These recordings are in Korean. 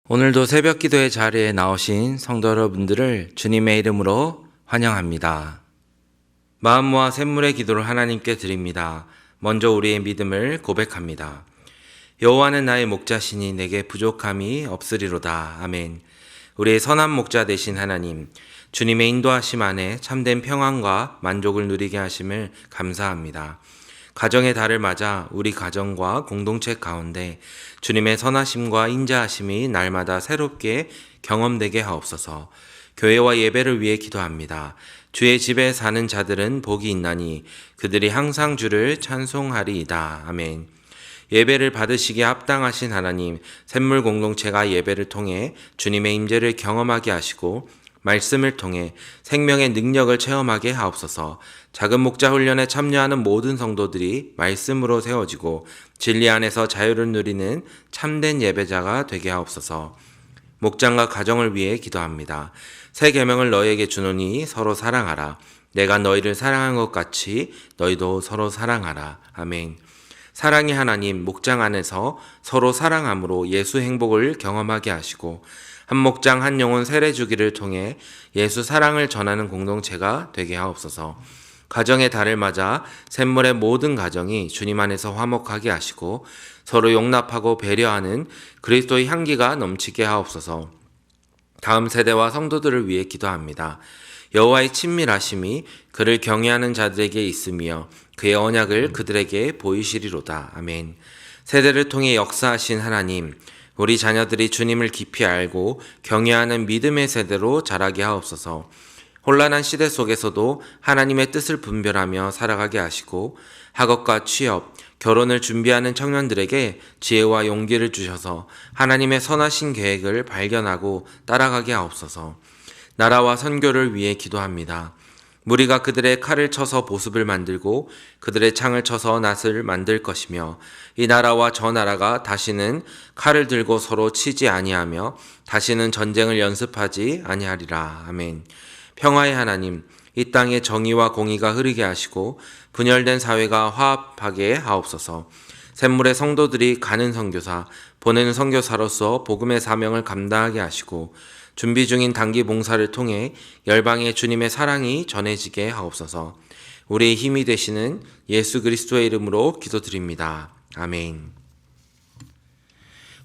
오늘도 새벽 기도의 자리에 나오신 성도 여러분들을 주님의 이름으로 환영합니다. 마음 모아 샘물의 기도를 하나님께 드립니다. 먼저 우리의 믿음을 고백합니다. 여호와는 나의 목자시니 내게 부족함이 없으리로다. 아멘. 우리의 선한 목자 되신 하나님, 주님의 인도하심 안에 참된 평안과 만족을 누리게 하심을 감사합니다. 가정의 달을 맞아 우리 가정과 공동체 가운데 주님의 선하심과 인자하심이 날마다 새롭게 경험되게 하옵소서. 교회와 예배를 위해 기도합니다. 주의 집에 사는 자들은 복이 있나니 그들이 항상 주를 찬송하리이다. 아멘. 예배를 받으시기에 합당하신 하나님, 샘물 공동체가 예배를 통해 주님의 임재를 경험하게 하시고 말씀을 통해 생명의 능력을 체험하게 하옵소서. 작은 목자 훈련에 참여하는 모든 성도들이 말씀으로 세워지고 진리 안에서 자유를 누리는 참된 예배자가 되게 하옵소서. 목장과 가정을 위해 기도합니다. 새 계명을 너희에게 주노니 서로 사랑하라. 내가 너희를 사랑한 것 같이 너희도 서로 사랑하라. 아멘. 사랑의 하나님, 목장 안에서 서로 사랑함으로 예수 행복을 경험하게 하시고 한 목장 한 영혼 세례 주기를 통해 예수 사랑을 전하는 공동체가 되게 하옵소서. 가정의 달을 맞아 샘물의 모든 가정이 주님 안에서 화목하게 하시고 서로 용납하고 배려하는 그리스도의 향기가 넘치게 하옵소서. 다음 세대와 성도들을 위해 기도합니다. 여호와의 친밀하심이 그를 경외하는 자들에게 있으며 그의 언약을 그들에게 보이시리로다. 아멘. 세대를 통해 역사하신 하나님, 우리 자녀들이 주님을 깊이 알고 경외하는 믿음의 세대로 자라게 하옵소서. 혼란한 시대 속에서도 하나님의 뜻을 분별하며 살아가게 하시고 학업과 취업, 결혼을 준비하는 청년들에게 지혜와 용기를 주셔서 하나님의 선하신 계획을 발견하고 따라가게 하옵소서. 나라와 선교를 위해 기도합니다. 무리가 그들의 칼을 쳐서 보습을 만들고 그들의 창을 쳐서 낫을 만들 것이며 이 나라와 저 나라가 다시는 칼을 들고 서로 치지 아니하며 다시는 전쟁을 연습하지 아니하리라. 아멘. 평화의 하나님, 이 땅에 정의와 공의가 흐르게 하시고 분열된 사회가 화합하게 하옵소서. 샘물의 성도들이 가는 선교사, 보내는 선교사로서 복음의 사명을 감당하게 하시고 준비 중인 단기 봉사를 통해 열방에 주님의 사랑이 전해지게 하옵소서. 우리의 힘이 되시는 예수 그리스도의 이름으로 기도드립니다. 아멘.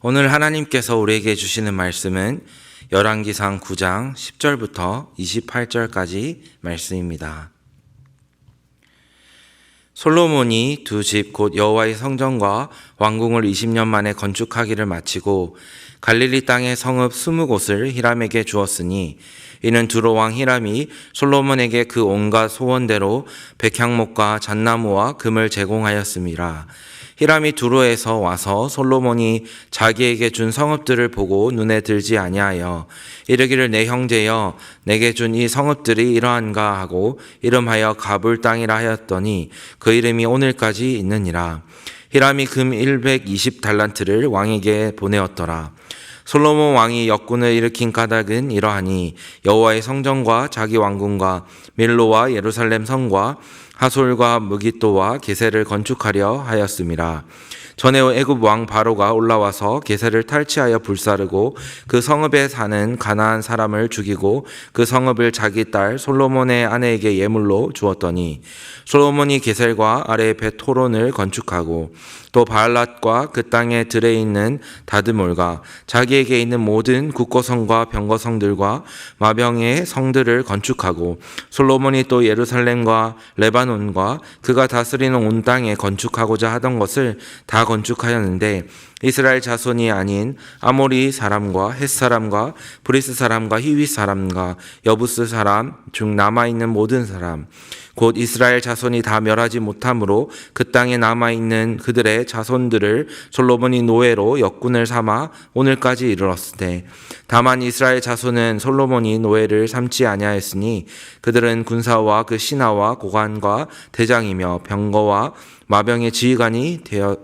오늘 하나님께서 우리에게 주시는 말씀은 열왕기상 9장 10절부터 28절까지 말씀입니다. 솔로몬이 두 집 곧 여호와의 성전과 왕궁을 20년 만에 건축하기를 마치고 갈릴리 땅의 성읍 20곳을 히람에게 주었으니 이는 두로 왕 히람이 솔로몬에게 그 온갖 소원대로 백향목과 잣나무와 금을 제공하였음이라. 히람이 두로에서 와서 솔로몬이 자기에게 준 성읍들을 보고 눈에 들지 아니하여 이르기를 내 형제여 내게 준 이 성읍들이 이러한가 하고 이름하여 가불 땅이라 하였더니 그 이름이 오늘까지 있느니라. 히람이 금 120달란트를 왕에게 보내었더라. 솔로몬 왕이 역군을 일으킨 까닭은 이러하니 여호와의 성전과 자기 왕궁과 밀로와 예루살렘 성과 하솔과 무깃도와 게셀을 건축하려 하였음이라. 전에 애굽 왕 바로가 올라와서 게셀을 탈취하여 불사르고 그 성읍에 사는 가나안 사람을 죽이고 그 성읍을 자기 딸 솔로몬의 아내에게 예물로 주었더니 솔로몬이 게셀과 아래의 벳 토론을 건축하고 또 바알랏과 그 땅에 들에 있는 다드몰과 자기에게 있는 모든 국고성과 병거성들과 마병의 성들을 건축하고 솔로몬이 또 예루살렘과 레바논과 그가 다스리는 온 땅에 건축하고자 하던 것을 다 건축하였는데 이스라엘 자손이 아닌 아모리 사람과 헷 사람과 브리스 사람과 히윗 사람과 여부스 사람 중 남아있는 모든 사람 곧 이스라엘 자손이 다 멸하지 못함으로 그 땅에 남아있는 그들의 자손들을 솔로몬이 노예로 역군을 삼아 오늘까지 이르렀으되 다만 이스라엘 자손은 솔로몬이 노예를 삼지 아니하였으니 그들은 군사와 그 신하와 고관과 대장이며 병거와 마병의 지휘관이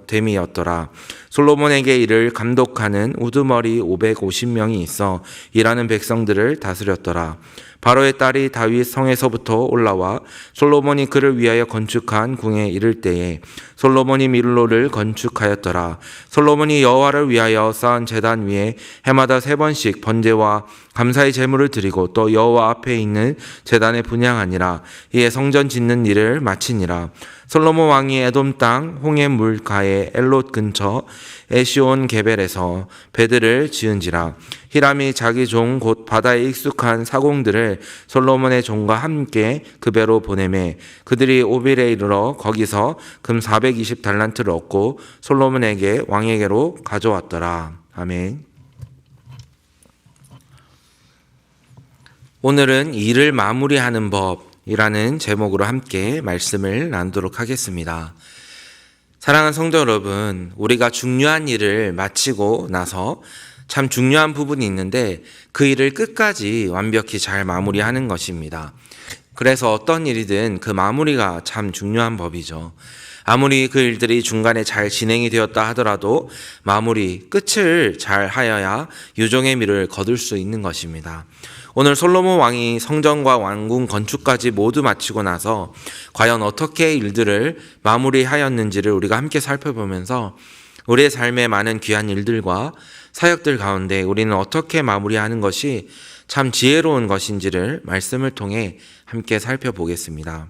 됨이었더라. 솔로몬에게 이를 감독하는 우두머리 550명이 있어 일하는 백성들을 다스렸더라. 바로의 딸이 다윗 성에서부터 올라와 솔로몬이 그를 위하여 건축한 궁에 이를 때에 솔로몬이 밀로를 건축하였더라. 솔로몬이 여호와를 위하여 쌓은 제단 위에 해마다 3번씩 번제와 감사의 제물을 드리고 또 여호와 앞에 있는 제단에 분향하니라. 이에 성전 짓는 일을 마치니라. 솔로몬 왕이 에돔 땅 홍해 물가의 엘롯 근처 에시온 게벨에서 배들을 지은지라. 히람이 자기 종 곧 바다에 익숙한 사공들을 솔로몬의 종과 함께 그 배로 보내매 그들이 오빌에 이르러 거기서 금 420달란트를 얻고 솔로몬에게 왕에게로 가져왔더라. 아멘. 오늘은 일을 마무리하는 법이라는 제목으로 함께 말씀을 나누도록 하겠습니다. 사랑하는 성도 여러분, 우리가 중요한 일을 마치고 나서 참 중요한 부분이 있는데 그 일을 끝까지 완벽히 잘 마무리하는 것입니다. 그래서 어떤 일이든 그 마무리가 참 중요한 법이죠. 아무리 그 일들이 중간에 잘 진행이 되었다 하더라도 마무리, 끝을 잘 하여야 유종의 미를 거둘 수 있는 것입니다. 오늘 솔로몬 왕이 성전과 왕궁 건축까지 모두 마치고 나서 과연 어떻게 일들을 마무리하였는지를 우리가 함께 살펴보면서 우리의 삶에 많은 귀한 일들과 사역들 가운데 우리는 어떻게 마무리하는 것이 참 지혜로운 것인지를 말씀을 통해 함께 살펴보겠습니다.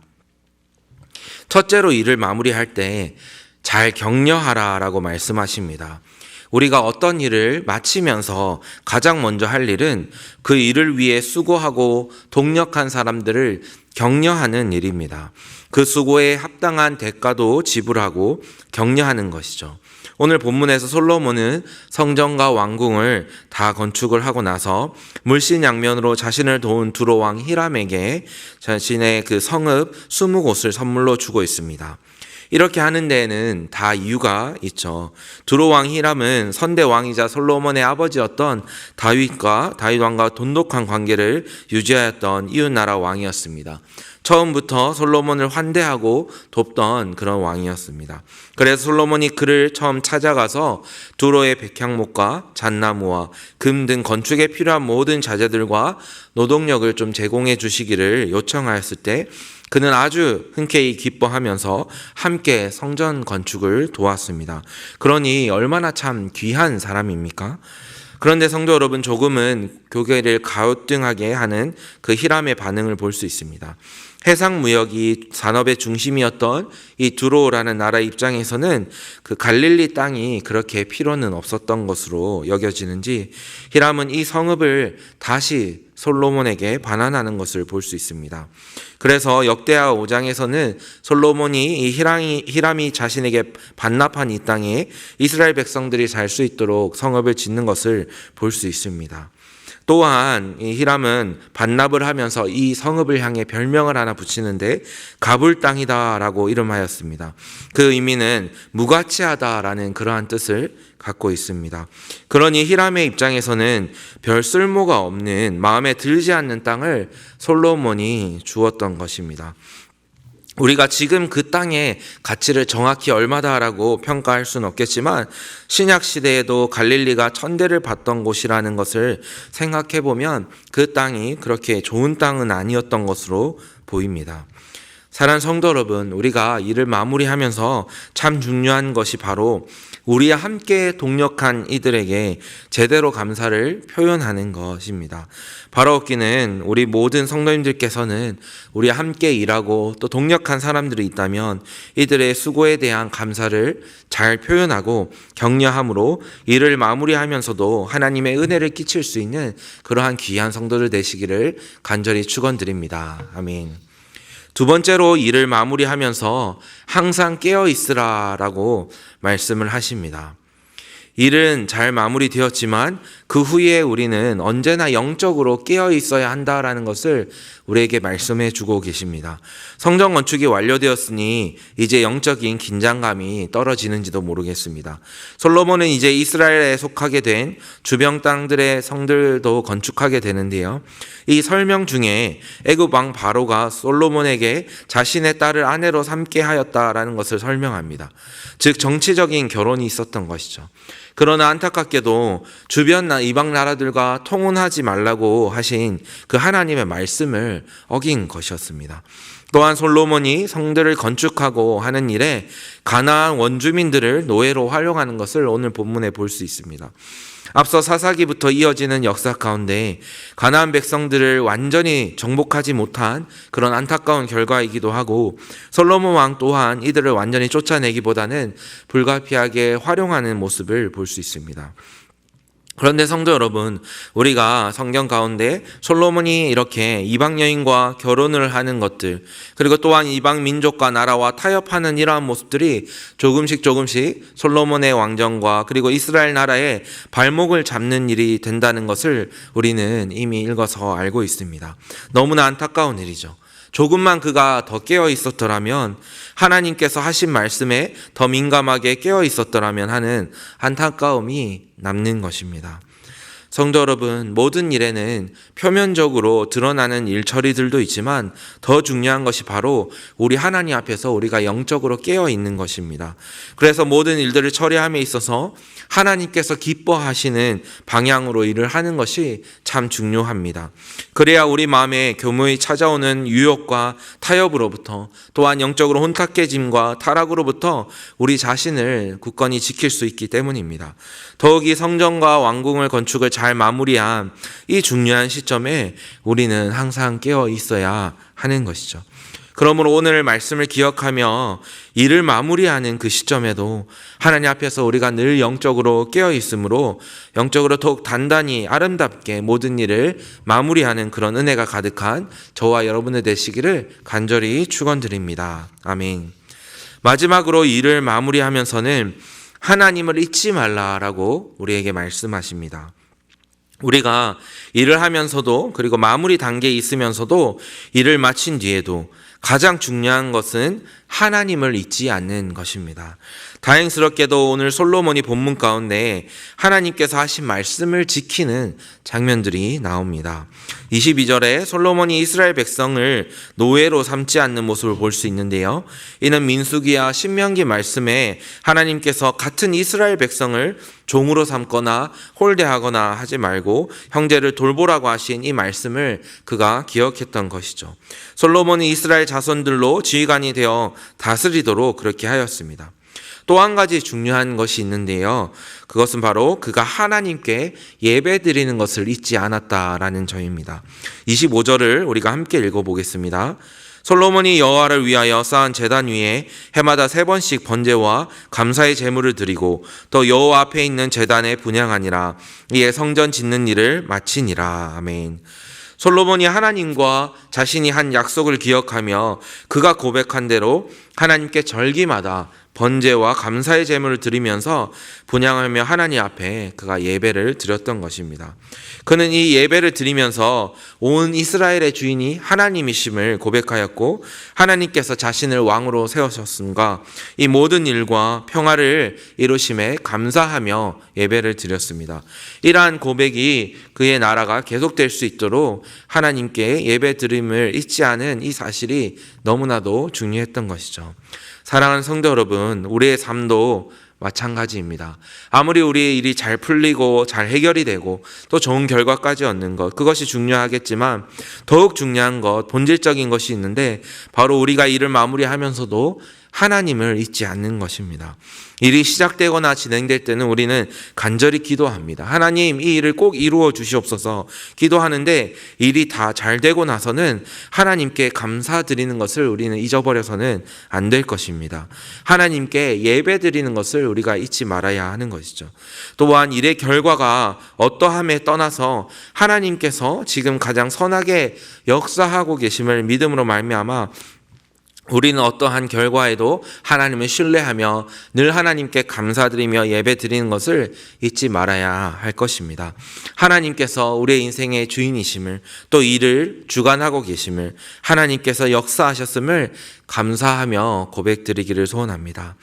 첫째로 일을 마무리할 때 잘 격려하라라고 말씀하십니다. 우리가 어떤 일을 마치면서 가장 먼저 할 일은 그 일을 위해 수고하고 동력한 사람들을 격려하는 일입니다. 그 수고에 합당한 대가도 지불하고 격려하는 것이죠. 오늘 본문에서 솔로몬은 성전과 왕궁을 다 건축을 하고 나서 물신양면으로 자신을 도운 두로 왕 히람에게 자신의 그 성읍 20곳을 선물로 주고 있습니다. 이렇게 하는 데에는 다 이유가 있죠. 두로 왕 히람은 선대 왕이자 솔로몬의 아버지였던 다윗 왕과 돈독한 관계를 유지하였던 이웃나라 왕이었습니다. 처음부터 솔로몬을 환대하고 돕던 그런 왕이었습니다. 그래서 솔로몬이 그를 처음 찾아가서 두로의 백향목과 잣나무와 금 등 건축에 필요한 모든 자재들과 노동력을 좀 제공해 주시기를 요청하였을 때 그는 아주 흔쾌히 기뻐하면서 함께 성전 건축을 도왔습니다. 그러니 얼마나 참 귀한 사람입니까? 그런데 성도 여러분, 조금은 교계를 가우뚱하게 하는 그 히람의 반응을 볼 수 있습니다. 해상무역이 산업의 중심이었던 이 두로라는 나라 입장에서는 그 갈릴리 땅이 그렇게 필요는 없었던 것으로 여겨지는지 히람은 이 성읍을 다시 솔로몬에게 반환하는 것을 볼 수 있습니다. 그래서 역대하 5장에서는 솔로몬이 이 히람이 자신에게 반납한 이 땅에 이스라엘 백성들이 살 수 있도록 성읍을 짓는 것을 볼 수 있습니다. 또한 이 히람은 반납을 하면서 이 성읍을 향해 별명을 하나 붙이는데 가불 땅이다라고 이름하였습니다. 그 의미는 무가치하다라는 그러한 뜻을 갖고 있습니다. 그러니 히람의 입장에서는 별 쓸모가 없는, 마음에 들지 않는 땅을 솔로몬이 주었던 것입니다. 우리가 지금 그 땅의 가치를 정확히 얼마다라고 평가할 수는 없겠지만 신약 시대에도 갈릴리가 천대를 받던 곳이라는 것을 생각해 보면 그 땅이 그렇게 좋은 땅은 아니었던 것으로 보입니다. 사랑하는 성도 여러분, 우리가 일을 마무리하면서 참 중요한 것이 바로 우리와 함께 동력한 이들에게 제대로 감사를 표현하는 것입니다. 바로 없기는 우리 모든 성도님들께서는 우리와 함께 일하고 또 동력한 사람들이 있다면 이들의 수고에 대한 감사를 잘 표현하고 격려함으로 일을 마무리하면서도 하나님의 은혜를 끼칠 수 있는 그러한 귀한 성도들 되시기를 간절히 축원드립니다. 아멘. 두 번째로 일을 마무리하면서 항상 깨어 있으라라고 말씀을 하십니다. 일은 잘 마무리되었지만 그 후에 우리는 언제나 영적으로 깨어 있어야 한다라는 것을 우리에게 말씀해 주고 계십니다. 성전 건축이 완료되었으니 이제 영적인 긴장감이 떨어지는지도 모르겠습니다. 솔로몬은 이제 이스라엘에 속하게 된 주변 땅들의 성들도 건축하게 되는데요. 이 설명 중에 애굽 왕 바로가 솔로몬에게 자신의 딸을 아내로 삼게 하였다라는 것을 설명합니다. 즉 정치적인 결혼이 있었던 것이죠. 그러나 안타깝게도 주변 이방 나라들과 통혼하지 말라고 하신 그 하나님의 말씀을 어긴 것이었습니다. 또한 솔로몬이 성들을 건축하고 하는 일에 가나안 원주민들을 노예로 활용하는 것을 오늘 본문에 볼 수 있습니다. 앞서 사사기부터 이어지는 역사 가운데 가나안 백성들을 완전히 정복하지 못한 그런 안타까운 결과이기도 하고, 솔로몬 왕 또한 이들을 완전히 쫓아내기보다는 불가피하게 활용하는 모습을 볼 수 있습니다. 그런데 성도 여러분, 우리가 성경 가운데 솔로몬이 이렇게 이방 여인과 결혼을 하는 것들, 그리고 또한 이방 민족과 나라와 타협하는 이러한 모습들이 조금씩 솔로몬의 왕정과 그리고 이스라엘 나라의 발목을 잡는 일이 된다는 것을 우리는 이미 읽어서 알고 있습니다. 너무나 안타까운 일이죠. 조금만 그가 더 깨어 있었더라면, 하나님께서 하신 말씀에 더 민감하게 깨어 있었더라면 하는 안타까움이 남는 것입니다. 성도 여러분, 모든 일에는 표면적으로 드러나는 일처리들도 있지만 더 중요한 것이 바로 우리 하나님 앞에서 우리가 영적으로 깨어 있는 것입니다. 그래서 모든 일들을 처리함에 있어서 하나님께서 기뻐하시는 방향으로 일을 하는 것이 참 중요합니다. 그래야 우리 마음에 교묘히 찾아오는 유혹과 타협으로부터, 또한 영적으로 혼탁해짐과 타락으로부터 우리 자신을 굳건히 지킬 수 있기 때문입니다. 더욱이 성전과 왕궁을 건축을 잘 마무리한 이 중요한 시점에 우리는 항상 깨어 있어야 하는 것이죠. 그러므로 오늘 말씀을 기억하며 일을 마무리하는 그 시점에도 하나님 앞에서 우리가 늘 영적으로 깨어 있으므로 영적으로 더욱 단단히 아름답게 모든 일을 마무리하는 그런 은혜가 가득한 저와 여러분의 되시기를 간절히 축원드립니다. 아멘. 마지막으로 일을 마무리하면서는 하나님을 잊지 말라라고 우리에게 말씀하십니다. 우리가 일을 하면서도, 그리고 마무리 단계에 있으면서도, 일을 마친 뒤에도 가장 중요한 것은 하나님을 잊지 않는 것입니다. 다행스럽게도 오늘 솔로몬이 본문 가운데 하나님께서 하신 말씀을 지키는 장면들이 나옵니다. 22절에 솔로몬이 이스라엘 백성을 노예로 삼지 않는 모습을 볼 수 있는데요. 이는 민수기와 신명기 말씀에 하나님께서 같은 이스라엘 백성을 종으로 삼거나 홀대하거나 하지 말고 형제를 돌보라고 하신 이 말씀을 그가 기억했던 것이죠. 솔로몬이 이스라엘 자손들로 지휘관이 되어 다스리도록 그렇게 하였습니다. 또 한 가지 중요한 것이 있는데요. 그것은 바로 그가 하나님께 예배 드리는 것을 잊지 않았다라는 점입니다. 25절을 우리가 함께 읽어보겠습니다. 솔로몬이 여호와를 위하여 쌓은 제단 위에 해마다 3번씩 번제와 감사의 제물을 드리고 또 여호와 앞에 있는 제단에 분향하니라. 이에 성전 짓는 일을 마치니라. 아멘. 솔로몬이 하나님과 자신이 한 약속을 기억하며 그가 고백한 대로 하나님께 절기마다 번제와 감사의 제물을 드리면서 분향하며 하나님 앞에 그가 예배를 드렸던 것입니다. 그는 이 예배를 드리면서 온 이스라엘의 주인이 하나님이심을 고백하였고 하나님께서 자신을 왕으로 세우셨음과 이 모든 일과 평화를 이루심에 감사하며 예배를 드렸습니다. 이러한 고백이 그의 나라가 계속될 수 있도록 하나님께 예배 드림을 잊지 않은 이 사실이 너무나도 중요했던 것이죠. 사랑하는 성도 여러분, 우리의 삶도 마찬가지입니다. 아무리 우리의 일이 잘 풀리고 잘 해결이 되고 또 좋은 결과까지 얻는 것, 그것이 중요하겠지만 더욱 중요한 것, 본질적인 것이 있는데 바로 우리가 일을 마무리하면서도 하나님을 잊지 않는 것입니다. 일이 시작되거나 진행될 때는 우리는 간절히 기도합니다. 하나님, 이 일을 꼭 이루어 주시옵소서 기도하는데 일이 다 잘 되고 나서는 하나님께 감사드리는 것을 우리는 잊어버려서는 안 될 것입니다. 하나님께 예배 드리는 것을 우리가 잊지 말아야 하는 것이죠. 또한 일의 결과가 어떠함에 떠나서 하나님께서 지금 가장 선하게 역사하고 계심을 믿음으로 말미암아 우리는 어떠한 결과에도 하나님을 신뢰하며 늘 하나님께 감사드리며 예배 드리는 것을 잊지 말아야 할 것입니다. 하나님께서 우리의 인생의 주인이심을, 또 일을 주관하고 계심을, 하나님께서 역사하셨음을 감사하며 고백드리기를 소원합니다.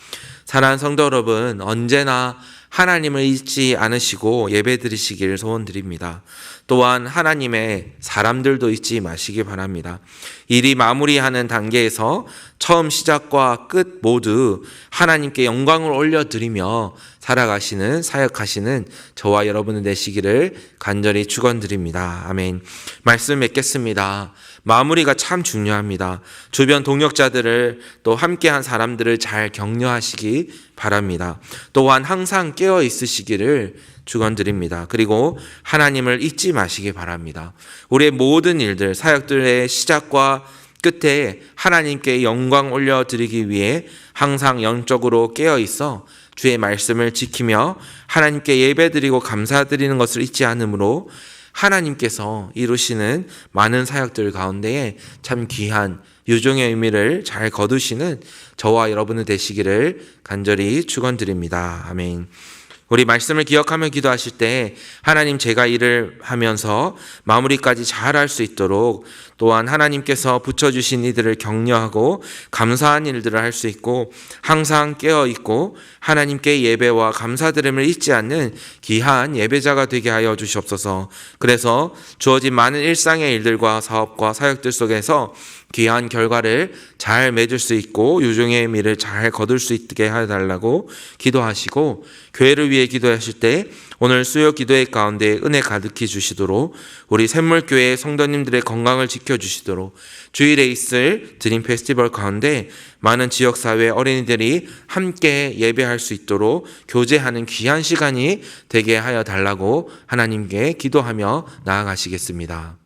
사랑하는 성도 여러분, 언제나 하나님을 잊지 않으시고 예배 드리시기를 소원드립니다. 또한 하나님의 사람들도 잊지 마시기 바랍니다. 일이 마무리하는 단계에서 처음 시작과 끝 모두 하나님께 영광을 올려드리며 살아가시는 사역하시는 저와 여러분이 되시기를 간절히 축원드립니다. 아멘. 말씀 맺겠습니다. 마무리가 참 중요합니다. 주변 동역자들을 또 함께한 사람들을 잘 격려하시기 바랍니다. 또한 항상 깨어 있으시기를 축원드립니다. 그리고 하나님을 잊지 마시기 바랍니다. 우리의 모든 일들, 사역들의 시작과 끝에 하나님께 영광 올려드리기 위해 항상 영적으로 깨어 있어 주의 말씀을 지키며 하나님께 예배드리고 감사드리는 것을 잊지 않으므로 하나님께서 이루시는 많은 사역들 가운데에 참 귀한 유종의 의미를 잘 거두시는 저와 여러분이 되시기를 간절히 축원드립니다. 아멘. 우리 말씀을 기억하며 기도하실 때 하나님, 제가 일을 하면서 마무리까지 잘 할 수 있도록, 또한 하나님께서 붙여주신 이들을 격려하고 감사한 일들을 할 수 있고 항상 깨어있고 하나님께 예배와 감사드림을 잊지 않는 귀한 예배자가 되게 하여 주시옵소서. 그래서 주어진 많은 일상의 일들과 사업과 사역들 속에서 귀한 결과를 잘 맺을 수 있고 유종의 의미를 잘 거둘 수 있게 해달라고 기도하시고, 교회를 위해 기도하실 때 오늘 수요 기도회 가운데 은혜 가득히 주시도록, 우리 샘물교회 성도님들의 건강을 지켜주시도록, 주일에 있을 드림 페스티벌 가운데 많은 지역사회 어린이들이 함께 예배할 수 있도록 교제하는 귀한 시간이 되게 하여 달라고 하나님께 기도하며 나아가시겠습니다.